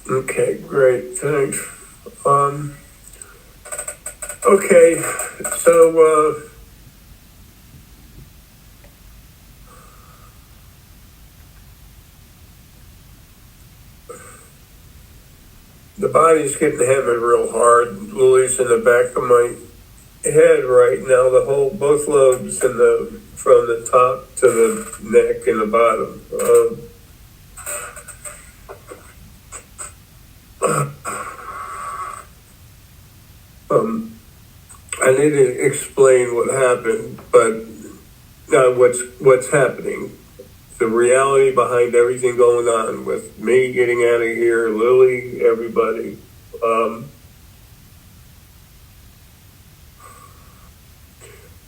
Okay, great, thanks. Um, okay, so the body's getting hammered real hard. Lily's in the back of my head right now. The whole, both lobes, and from the top to the neck and the bottom. I need to explain what happened, but what's happening. The reality behind everything going on with me getting out of here, Lily, everybody.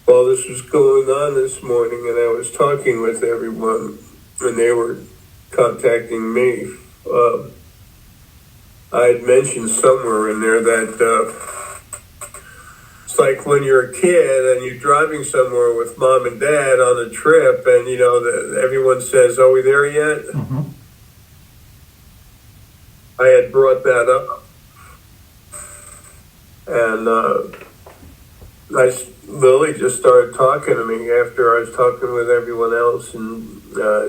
While this was going on this morning, and I was talking with everyone, and they were contacting me, I had mentioned somewhere in there that it's like when you're a kid and you're driving somewhere with mom and dad on a trip, and everyone says, "Are we there yet?" Mm-hmm. I had brought that up, and Lily just started talking to me after I was talking with everyone else, and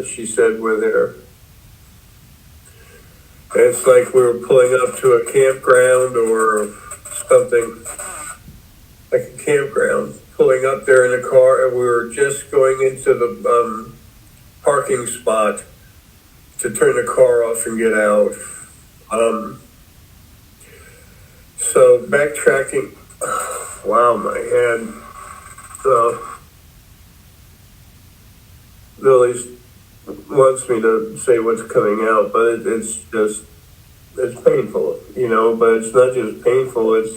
she said, "We're there." And it's like we were pulling up to a campground or something, like a campground, pulling up there in a car, and we were just going into the parking spot to turn the car off and get out. So backtracking, wow, my head. Lily wants me to say what's coming out, but it's painful, but it's not just painful, it's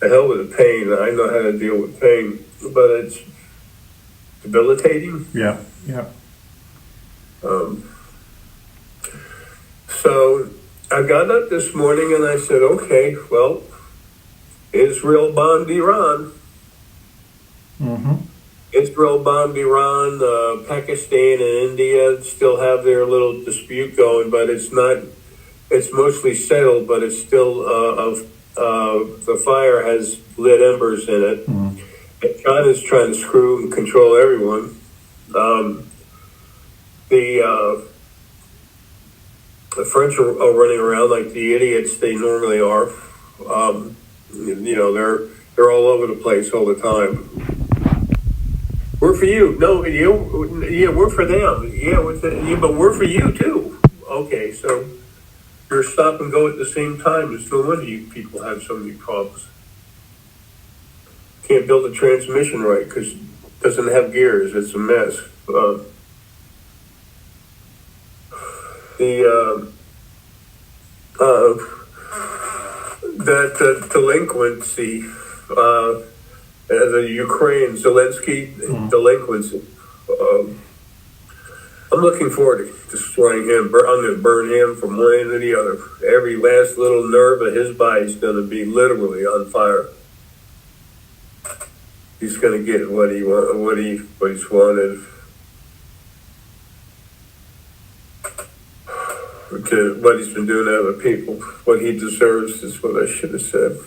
the hell with the pain. I know how to deal with pain, but it's debilitating. Yeah, yeah. So I got up this morning and I said, okay, well, Israel bombed Iran. Mm-hmm. Israel bombed Iran. Pakistan and India still have their little dispute going, but it's not. It's mostly settled, but it's still the fire has lit embers in it. Mm-hmm. And China's trying to screw and control everyone. The French are running around like the idiots they normally are. They're all over the place all the time. We're for you. No, yeah, we're for them. Yeah, but we're for you too. Okay, so you're stop and go at the same time. It's no wonder you people have so many problems. Can't build a transmission right because it doesn't have gears. It's a mess. That delinquency, the Ukraine Zelensky delinquency. I'm looking forward to destroying him. I'm going to burn him from one end to the other. Every last little nerve of his body is going to be literally on fire. He's going to get what he's wanted. To what he's been doing to other people. What he deserves is what I should have said.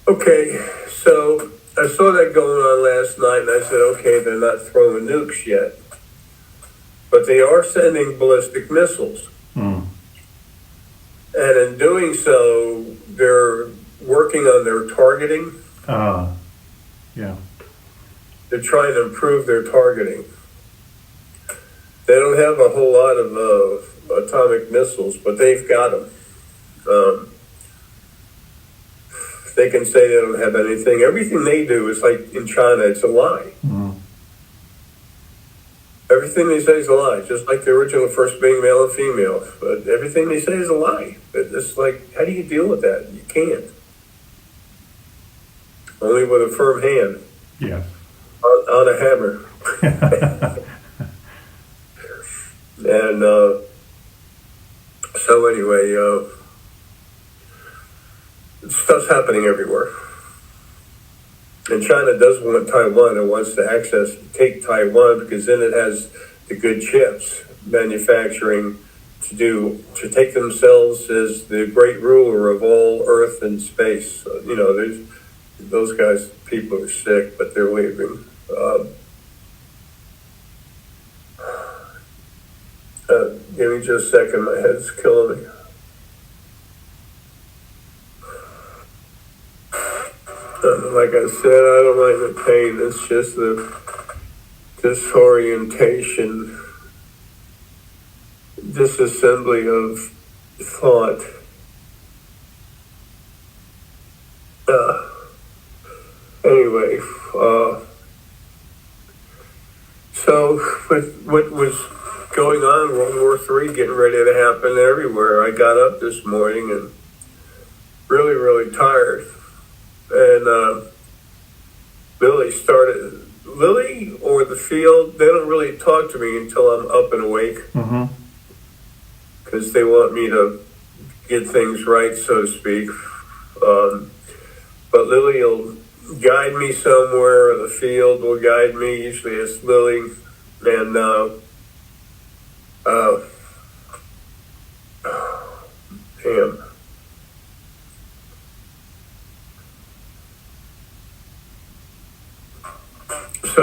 Okay, so I saw that going on last night, and I said, okay, they're not throwing nukes yet. But they are sending ballistic missiles. Mm. And in doing so, they're working on their targeting. Yeah. They're trying to improve their targeting. They don't have a whole lot of atomic missiles, but they've got them. They can say they don't have anything. Everything they do is like in China, it's a lie. Mm. Everything they say is a lie, just like the original first being male and female. But everything they say is a lie. It's like, how do you deal with that? You can't. Only with a firm hand. Yes. On a hammer. And so anyway, stuff's happening everywhere. And China does want Taiwan. It wants to take Taiwan because then it has the good chips, manufacturing, to take themselves as the great ruler of all Earth and space. Those guys, people are sick, but they're leaving. Give me just a second, my head's killing me. Like I said, I don't mind the pain, it's just the disorientation, disassembly of thought. Anyway, so with what was going on, World War III getting ready to happen everywhere, I got up this morning and really, really tired. And Lilly or the field, they don't really talk to me until I'm up and awake. Because they want me to get things right, so to speak. But Lilly will guide me somewhere, or the field will guide me. Usually it's Lilly. And damn. So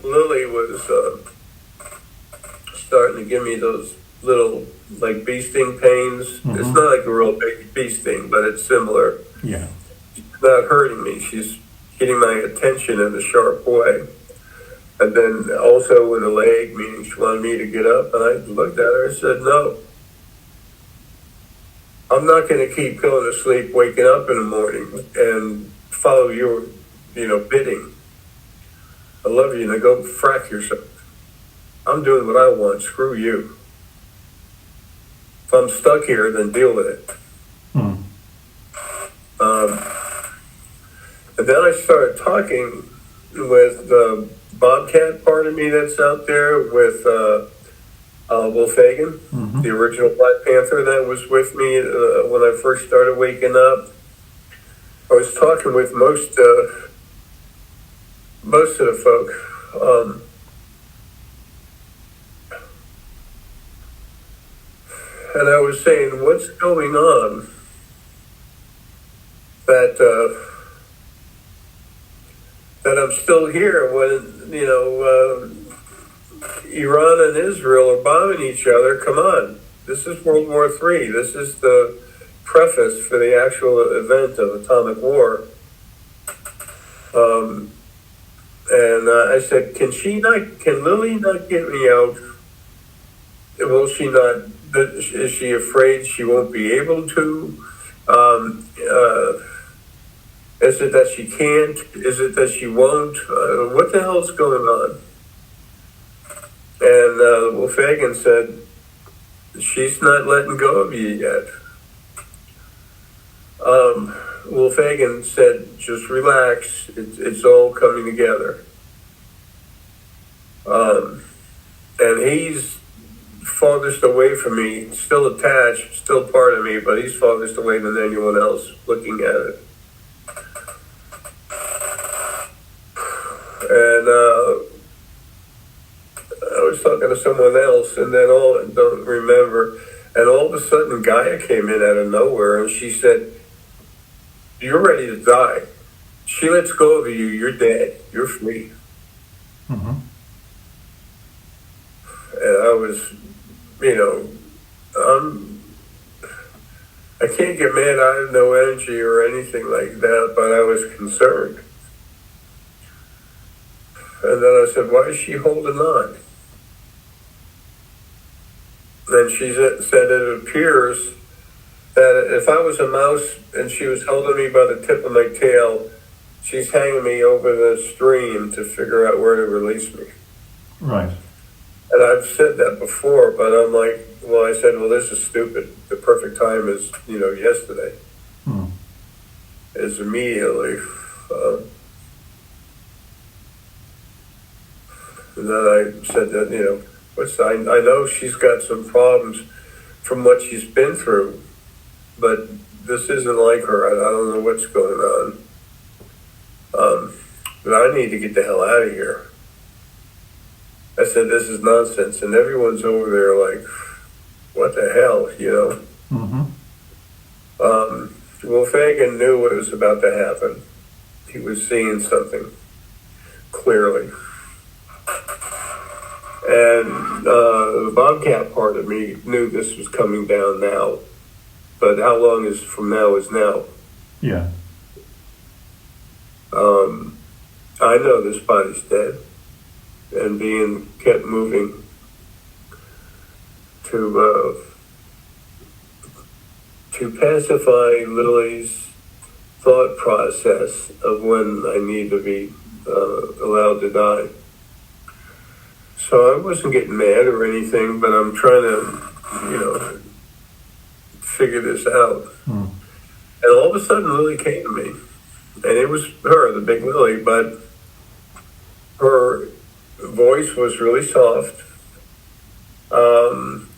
Lilly was starting to give me those little like bee sting pains. It's not like a real big bee sting, but it's similar. Yeah. She's not hurting me. She's getting my attention in a sharp way. And then also in the leg, meaning she wanted me to get up, and I looked at her and said, no. I'm not going to keep going to sleep, waking up in the morning and follow your, bidding. I love you, now go frack yourself. I'm doing what I want, screw you. If I'm stuck here, then deal with it. And then I started talking with the Bobcat part of me that's out there, with Wolfhagen, the original Black Panther that was with me when I first started waking up. I was talking with most of the folk. And I was saying, what's going on that I'm still here when, Iran and Israel are bombing each other. Come on. This is World War III. This is the preface for the actual event of atomic war. And I said, can Lilly not get me out? Will she not, is she afraid she won't be able to? Is it that she can't? Is it that she won't? What the hell's going on? And Wolfhagen said, she's not letting go of you yet. Wolfhagen said, just relax. It's all coming together. And he's farthest away from me, still attached, still part of me, but he's farthest away than anyone else looking at it. And I was talking to someone else, and then don't remember, and all of a sudden Gaia came in out of nowhere, and she said, you're ready to die. She lets go of you, you're dead, you're free. And I was, I can't get mad, I have no energy or anything like that, but I was concerned. And then I said, why is she holding on? And she said, it appears that if I was a mouse and she was holding me by the tip of my tail, she's hanging me over the stream to figure out where to release me. Right. And I've said that before, but I'm like, I said, this is stupid. The perfect time is, yesterday. Is immediately. And then I said that, I know she's got some problems from what she's been through, but this isn't like her. I don't know what's going on. but I need to get the hell out of here. I said, this is nonsense. And everyone's over there like, what the hell, you know? Mm-hmm. Well, Fagin knew what was about to happen. He was seeing something clearly. And the Bobcat part of me knew this was coming down now. But how long is from now is now. Yeah. I know this body's dead. And being kept moving to pacify Lily's thought process of when I need to be allowed to die. So I wasn't getting mad or anything, but I'm trying to, figure this out. Mm. And all of a sudden Lily came to me. And it was her, the big Lily, but her voice was really soft.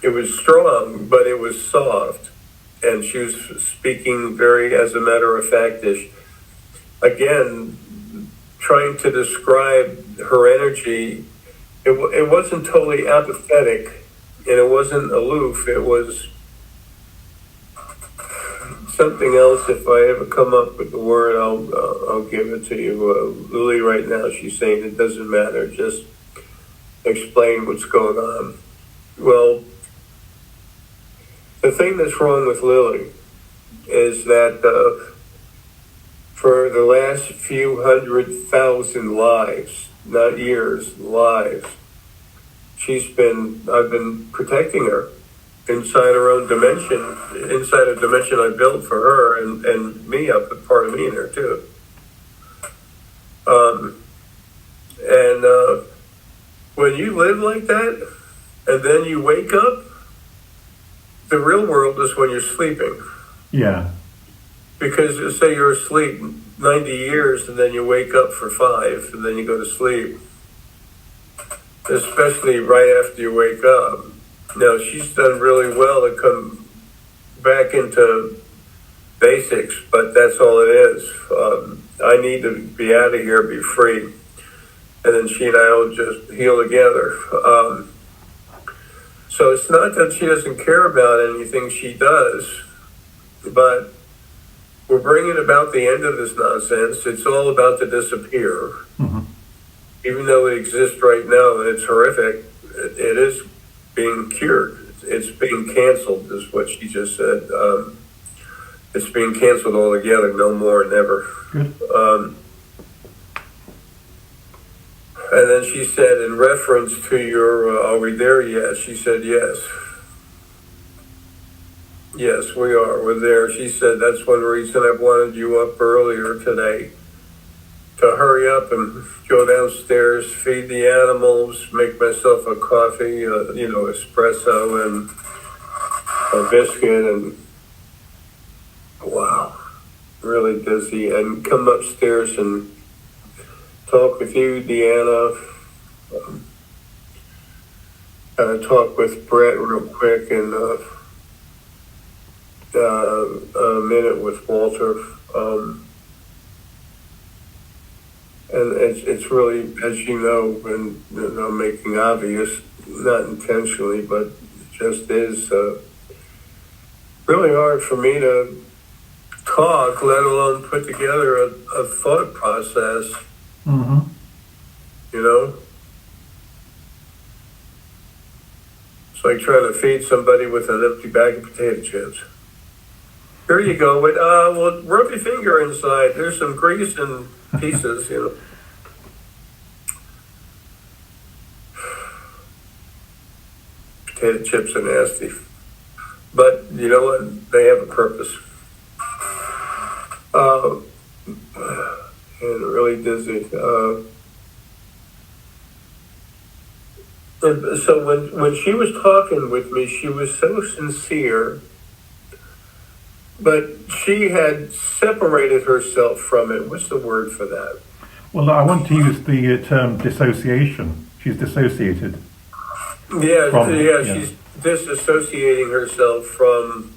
It was strong, but it was soft. And she was speaking very, as a matter of fact-ish. Again, trying to describe her energy. It wasn't totally apathetic, and it wasn't aloof. It was something else. If I ever come up with the word, I'll give it to you. Lily right now, she's saying it doesn't matter. Just explain what's going on. Well, the thing that's wrong with Lily is that for the last few 100,000 lives, not years, lives, I've been protecting her inside her own dimension, inside a dimension I built for her and me. I put part of me in there too. When you live like that, and then you wake up, the real world is when you're sleeping. Yeah. Because say you're asleep 90 years and then you wake up for 5 and then you go to sleep. Especially right after you wake up. Now, she's done really well to come back into basics, but that's all it is. I need to be out of here, be free. And then she and I will just heal together. So it's not that she doesn't care about anything, she does, but we're bringing about the end of this nonsense. It's all about to disappear. Mm-hmm. Even though it exists right now and it's horrific, it is being cured. It's being canceled, is what she just said. It's being canceled altogether, no more, never. Good. And then she said, in reference to your, are we there yet? She said, yes. Yes, we are. We're there. She said, that's one reason I wanted you up earlier today, to hurry up and go downstairs, feed the animals, make myself a coffee, espresso and a biscuit, and wow, really busy, and come upstairs and talk with you, Deanna, talk with Brett real quick, and a minute with Walter. And it's really, as you know, and I'm making obvious, not intentionally, but it just is really hard for me to talk, let alone put together a thought process. Mm-hmm. You know? It's like trying to feed somebody with an empty bag of potato chips. Here you go. Wait, well, rub your finger inside. There's some grease and pieces, Potato chips are nasty. But you know what? They have a purpose. And really dizzy. And so when she was talking with me, she was so sincere, but she had separated herself from it. What's the word for that? Well, I want to use the term dissociation. She's dissociated. She's disassociating herself from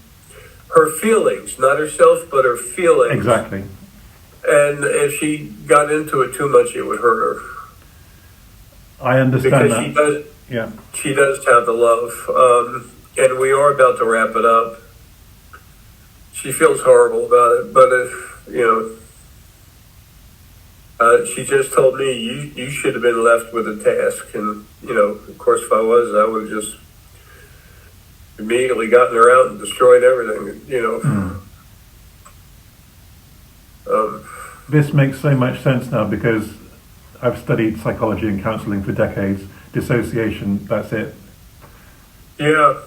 her feelings, not herself, but her feelings. Exactly. And if she got into it too much, it would hurt her. I understand Because that. she does have the love. And we are about to wrap it up. She feels horrible about it, but if, she just told me, you should have been left with a task. And, of course, if I was, I would have just immediately gotten her out and destroyed everything, This makes so much sense now because I've studied psychology and counseling for decades. Dissociation, that's it. Yeah.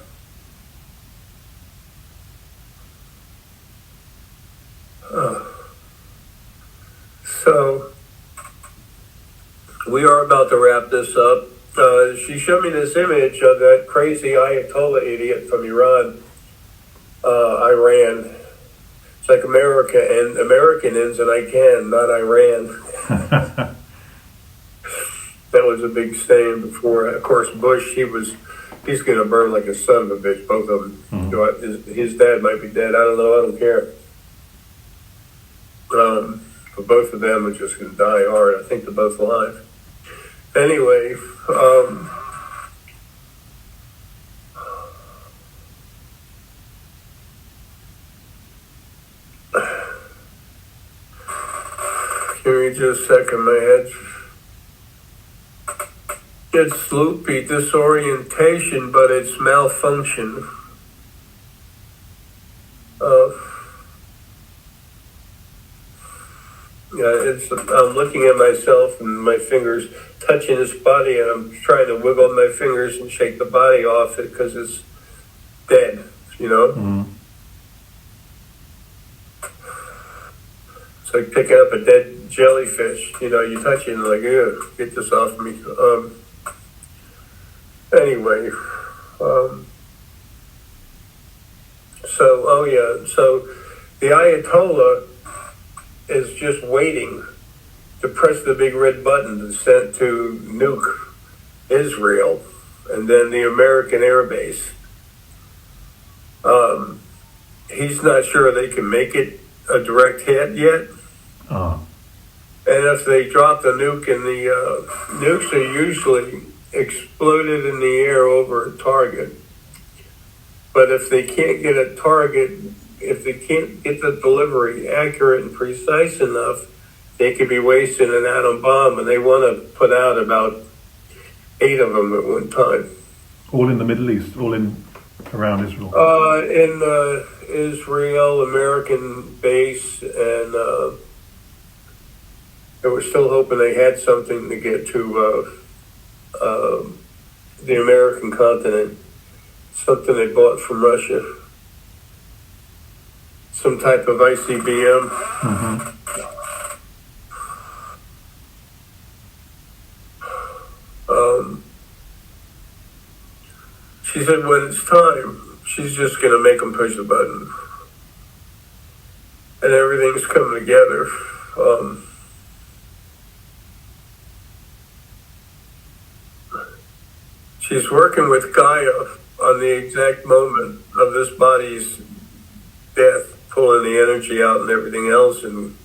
So we are about to wrap this up. She showed me this image of that crazy Ayatollah idiot from Iran. It's like America and American ends and I can, not Iran. That was a big saying before. Of course, Bush, he's going to burn like a son of a bitch, both of them. His dad might be dead. I don't know. I don't care. But both of them are just going to die hard. I think they're both alive. Anyway, give me just a second, my head. It's loopy disorientation, but it's malfunction. I'm looking at myself and my fingers touching this body, and I'm trying to wiggle my fingers and shake the body off it because it's dead, It's like picking up a dead jellyfish. You touch it and like, ew, get this off me. Anyway, so the Ayatollah is just waiting to press the big red button to nuke Israel and then the American air base. He's not sure they can make it a direct hit yet. And if they drop the nuke, and the nukes are usually exploded in the air over a target. But if they can't get a target, if they can't get the delivery accurate and precise enough, they could be wasting an atom bomb, and they want to put out about 8 of them at one time. All in the Middle East, around Israel. In Israel, American base, and they were still hoping they had something to get to the American continent, something they bought from Russia, some type of ICBM. She said when it's time, she's just going to make them push the button. And everything's coming together. She's working with Gaia on the exact moment of this body's death, pulling the energy out and everything else. And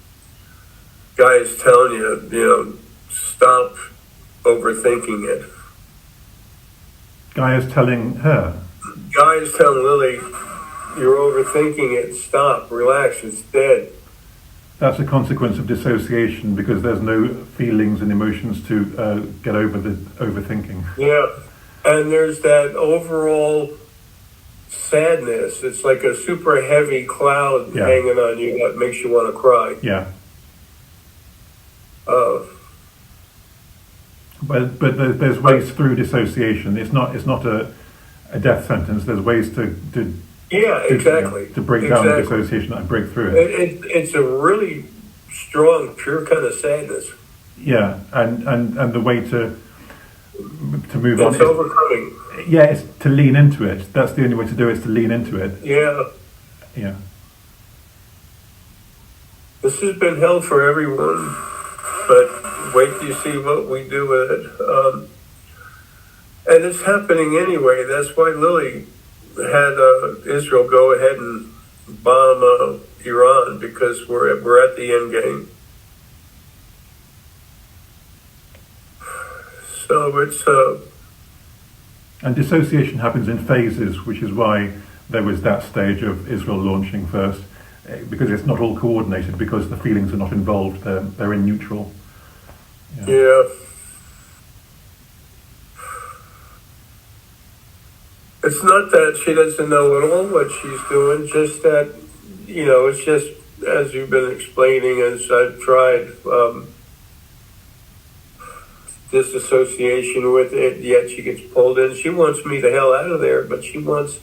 Gaia's telling you, stop overthinking it. Gaia's telling her? Gaia's telling Lilly, you're overthinking it. Stop, relax, it's dead. That's a consequence of dissociation because there's no feelings and emotions to get over the overthinking. Yeah, and there's that overall sadness. It's like a super heavy cloud hanging on you that makes you want to cry. Yeah. But there's ways through dissociation. It's not a death sentence. There's ways to break down the dissociation and break through it. It's a really strong, pure kind of sadness. Yeah, and the way to move on. It's overcoming. Yeah, it's to lean into it. That's the only way to do it, is to lean into it. Yeah. Yeah. This has been hell for everyone, but wait till you see what we do with it. And it's happening anyway. That's why Lilly had Israel go ahead and bomb Iran, because we're at the end game. So it's And dissociation happens in phases, which is why there was that stage of Israel launching first, because it's not all coordinated, because the feelings are not involved, they're in neutral. yeah. It's not that she doesn't know at all what she's doing, just that, it's just, as you've been explaining, as I've tried, disassociation with it, yet she gets pulled in. She wants me the hell out of there, but she wants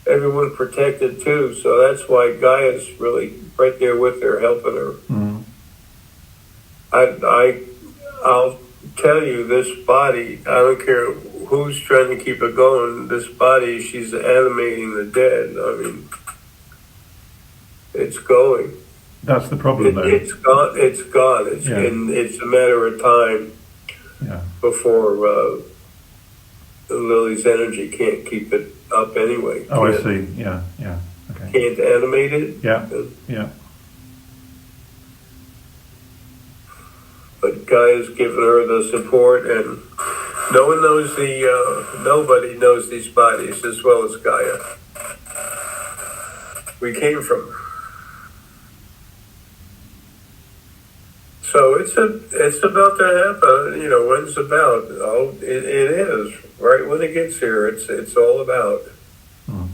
everyone protected too. So that's why Gaia's really right there with her, helping her. Mm. I'll tell you, this body, I don't care who's trying to keep it going, this body, she's animating the dead. I mean, it's going. That's the problem, though. It's gone. It's gone. And it's a matter of time before Lily's energy can't keep it up anyway. Oh, I see. Yeah. Okay. Can't animate it. Yeah. But Gaia's given her the support, and no one knows nobody knows these bodies as well as Gaia. We came from. So it's about to happen. When it's about. Oh, it is right when it gets here. It's all about. Hmm.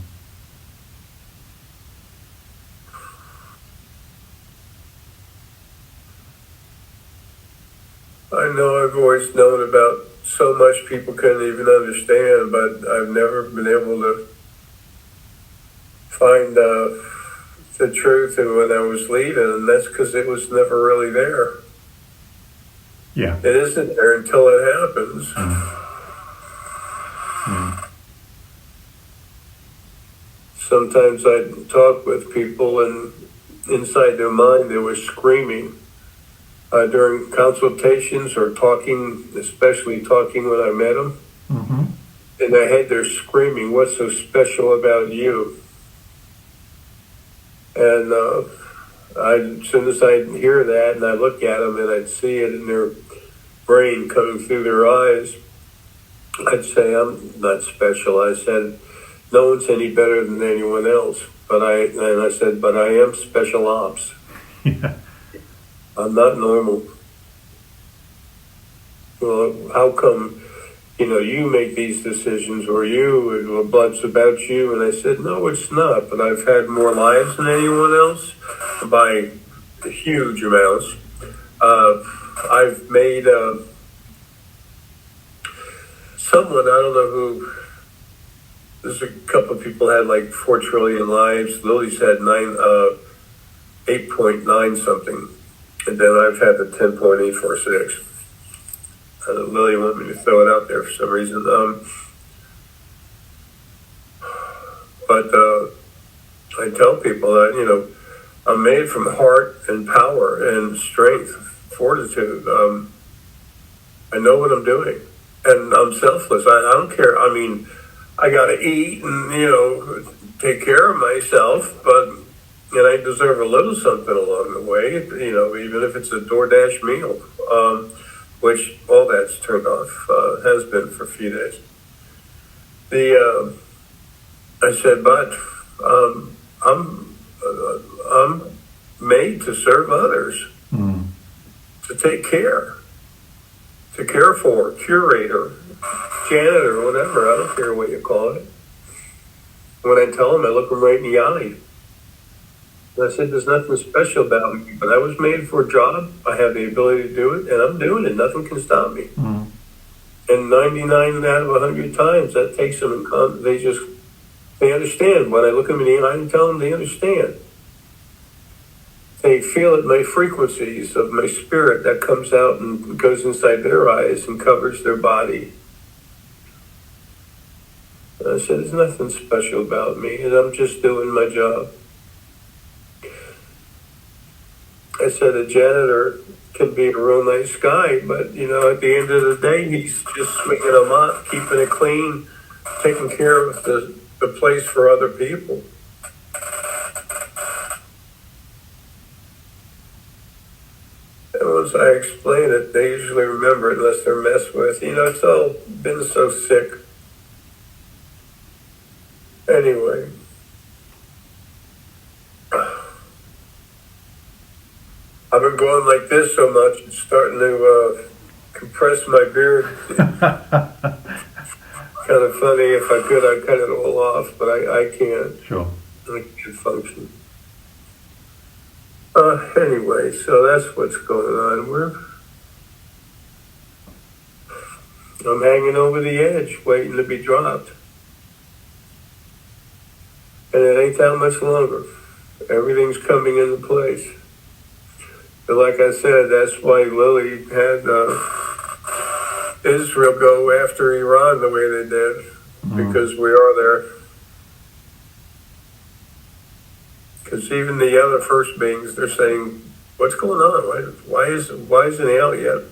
I know I've always known about so much people couldn't even understand, but I've never been able to find the truth when I was leaving, and that's because it was never really there. Yeah. It isn't there until it happens. Sometimes I'd talk with people, and inside their mind they were screaming. During consultations or talking, especially talking when I met them, in their head they're screaming, "What's so special about you?" And as soon as I'd hear that and I look at them and I'd see it in their brain coming through their eyes, I'd say, "I'm not special." I said, "No one's any better than anyone else." But I said, "But I am special ops. Yeah. I'm not normal." Well, how come, you make these decisions, or it's about you? And I said, "No, it's not, but I've had more lives than anyone else by huge amounts. I've made someone, I don't know who, there's a couple of people had like 4 trillion lives. Lily's had 8.9 something. And then I've had the 10.846. Lily wanted me to throw it out there for some reason. But I tell people that, I'm made from heart and power and strength, fortitude. I know what I'm doing. And I'm selfless. I don't care. I mean, I got to eat and, take care of myself, and I deserve a little something along the way, even if it's a DoorDash meal, which all that's turned off, has been for a few days. I said, but I'm made to serve others, to take care for, curator, janitor, whatever. I don't care what you call it. When I tell them, I look them right in the eye. And I said, there's nothing special about me, but I was made for a job. I have the ability to do it, and I'm doing it. Nothing can stop me. And 99 out of 100 times, that takes them and they understand. When I look them in the eye and tell them, they understand. They feel it, my frequencies of my spirit that comes out and goes inside their eyes and covers their body. And I said, there's nothing special about me, and I'm just doing my job. I said, a janitor can be a real nice guy, but, at the end of the day, he's just swinging a mop, keeping it clean, taking care of the place for other people. And when once I explain it, they usually remember it unless they're messed with. It's all been so sick. Anyway. I've been going like this so much, it's starting to compress my beard. Kind of funny. If I could, I'd cut it all off, but I can't. Sure. I can't function. Anyway, so that's what's going on. I'm hanging over the edge, waiting to be dropped. And it ain't that much longer. Everything's coming into place. But like I said, that's why Lilly had Israel go after Iran the way they did, because we are there. Because even the other first beings, they're saying, "What's going on? Why isn't he out yet?"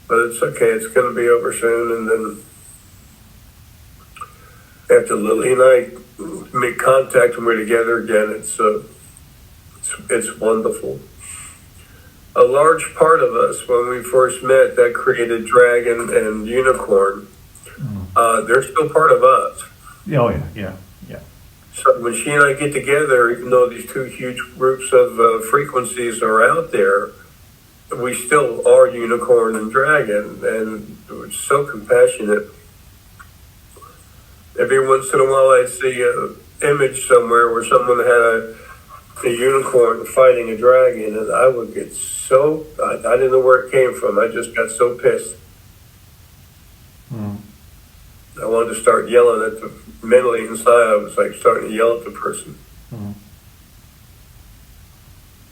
But it's okay. It's going to be over soon, and then after Lilly and I make contact and we're together again, it's wonderful. A large part of us, when we first met, that created dragon and unicorn, they're still part of us. Oh, yeah. So when she and I get together, even though these two huge groups of frequencies are out there, we still are unicorn and dragon, and we're so compassionate. Every once in a while I'd see an image somewhere where someone had a unicorn fighting a dragon, and I would get so, I didn't know where it came from. I just got so pissed. I wanted to start yelling at the, mentally inside, I was like starting to yell at the person.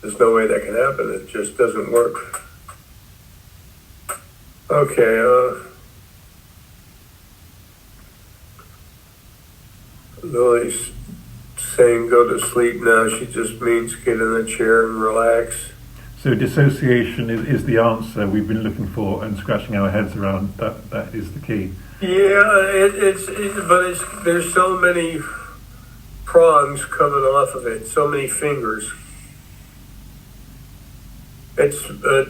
There's no way that can happen. It just doesn't work. Okay, Lily's saying go to sleep now. She just means get in the chair and relax. So dissociation is the answer we've been looking for and scratching our heads around. That is the key. Yeah, but there's so many prongs coming off of it, so many fingers. It's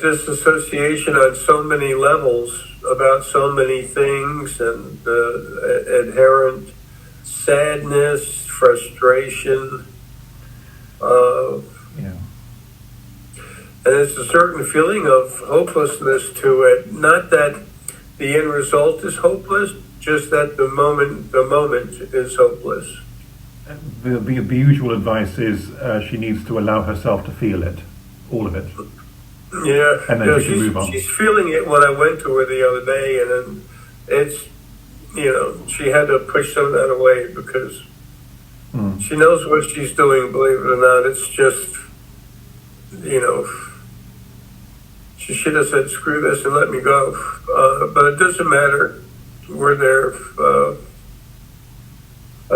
disassociation on so many levels about so many things, and inherent sadness, frustration. And it's a certain feeling of hopelessness to it. Not that the end result is hopeless, just that the moment is hopeless. The usual advice is she needs to allow herself to feel it, all of it. Yeah, and then she can move on. She's feeling it when I went to her the other day, and then it's, she had to push some of that away because she knows what she's doing, believe it or not. It's just, she should have said, screw this and let me go. But it doesn't matter. We're there.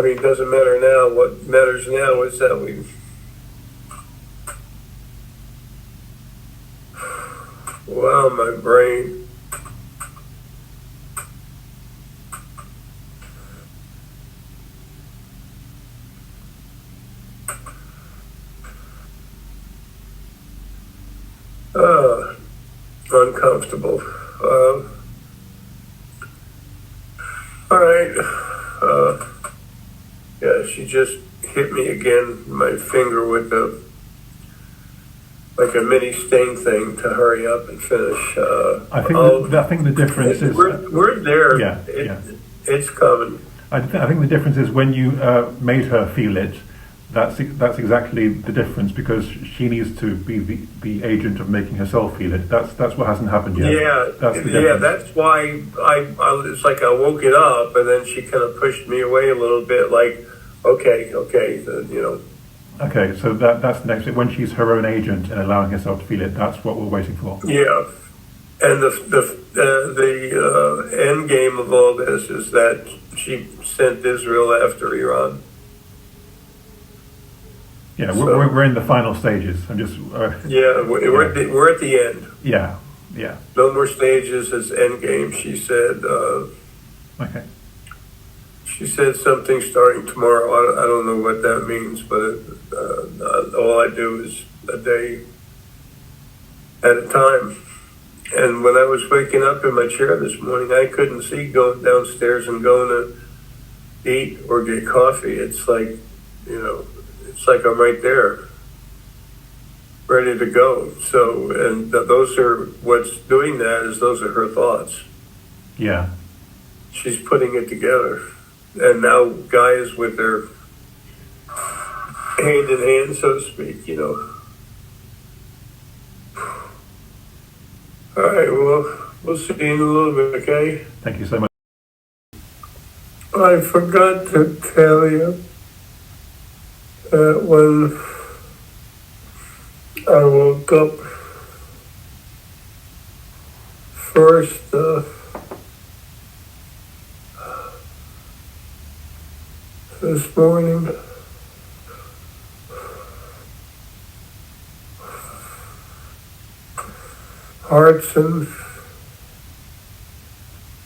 It doesn't matter now. What matters now is that we... Wow, my brain. Uncomfortable. All right. Yeah, she just hit me again, my finger with like a mini sting thing to hurry up and finish. I think the difference is... We're there. Yeah, It's coming. I think the difference is when you made her feel it, that's exactly the difference, because she needs to be the agent of making herself feel it. That's what hasn't happened yet. Yeah, that's why it's like I woke it up, and then she kind of pushed me away a little bit, like, okay, Okay, so that's the next bit. When she's her own agent and allowing herself to feel it, that's what we're waiting for. Yeah, and the end game of all this is that she sent Israel after Iran. Yeah, we're in the final stages. I'm just. We're at the end. Yeah. No more stages. It's Endgame. She said. Okay. She said something starting tomorrow. I don't know what that means, but all I do is a day at a time. And when I was waking up in my chair this morning, I couldn't see going downstairs and going to eat or get coffee. It's like, it's like I'm right there, ready to go. So, and those are, what's doing that is those are her thoughts. Yeah. She's putting it together. And now Gaia's with her hand in hand, so to speak, All right, well, we'll see you in a little bit, okay? Thank you so much. I forgot to tell you that when I woke up first, this morning, heart's in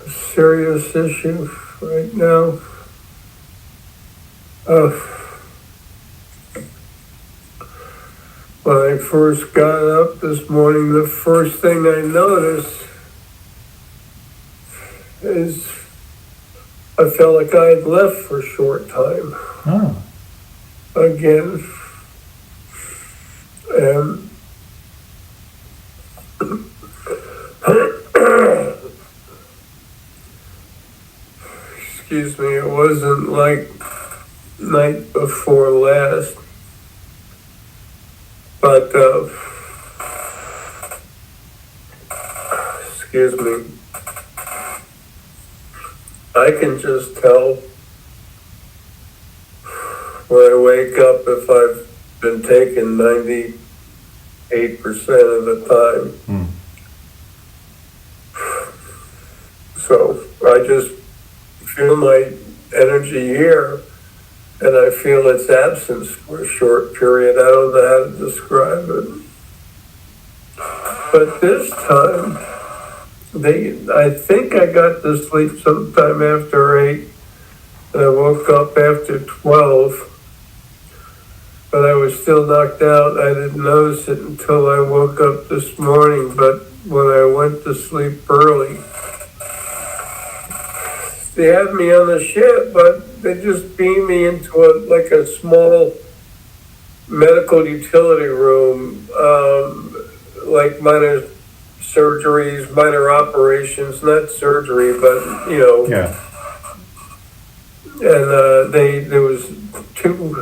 a serious issue right now. When I first got up this morning, the first thing I noticed is I felt like I had left for a short time. Oh. Again. And excuse me, it wasn't like night before last, but excuse me, I can just tell when I wake up if I've been taken 98% of the time. So I just feel my energy here, and I feel its absence for a short period. I don't know how to describe it. But this time, I think I got to sleep sometime after 8, and I woke up after 12, but I was still knocked out. I didn't notice it until I woke up this morning, but when I went to sleep early, they had me on the ship, but they just beamed me into a small medical utility room, like minor surgeries, minor operations, not surgery, but Yeah. And there was 2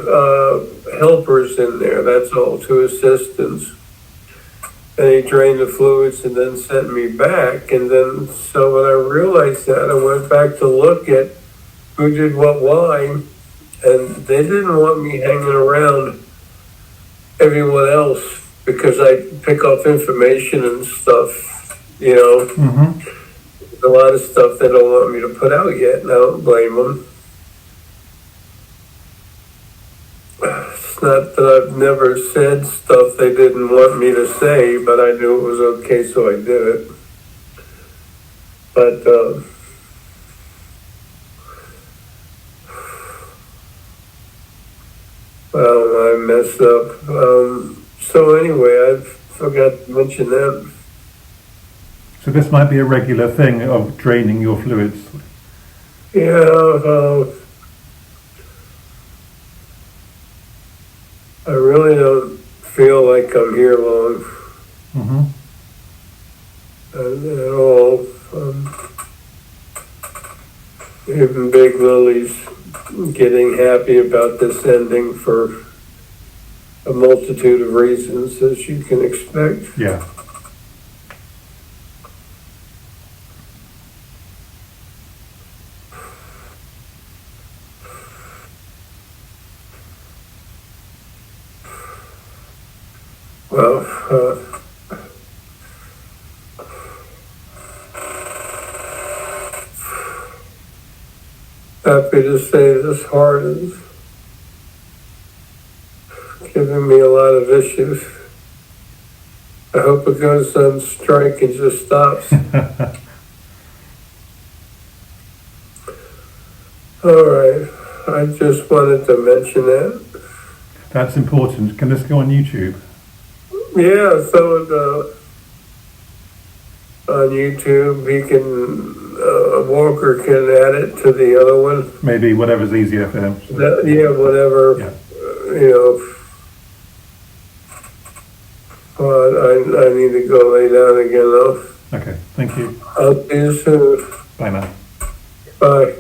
helpers in there. That's all, 2 assistants. And he drained the fluids and then sent me back. And then, so when I realized that, I went back to look at who did what, why, and they didn't want me hanging around everyone else because I pick up information and stuff, Mm-hmm. A lot of stuff they don't want me to put out yet, and I don't blame them. It's not that I've never said stuff they didn't want me to say, but I knew it was okay, so I did it. But, well, I messed up. So anyway, I forgot to mention that. So this might be a regular thing of draining your fluids. Yeah, I really don't feel like I'm here long. Mm-hmm. At all. Even Big Lily's getting happy about this ending for a multitude of reasons, as you can expect. Yeah. Well, happy to say this heart is giving me a lot of issues. I hope it goes on strike and just stops. All right. I just wanted to mention that. That's important. Can this go on YouTube? Yeah, so on YouTube, he can, Walker can add it to the other one. Maybe whatever's easier for him. Yeah, whatever, Yeah. you know. I need to go lay down again though. Okay. Thank you. I'll see you soon. Bye now. Bye.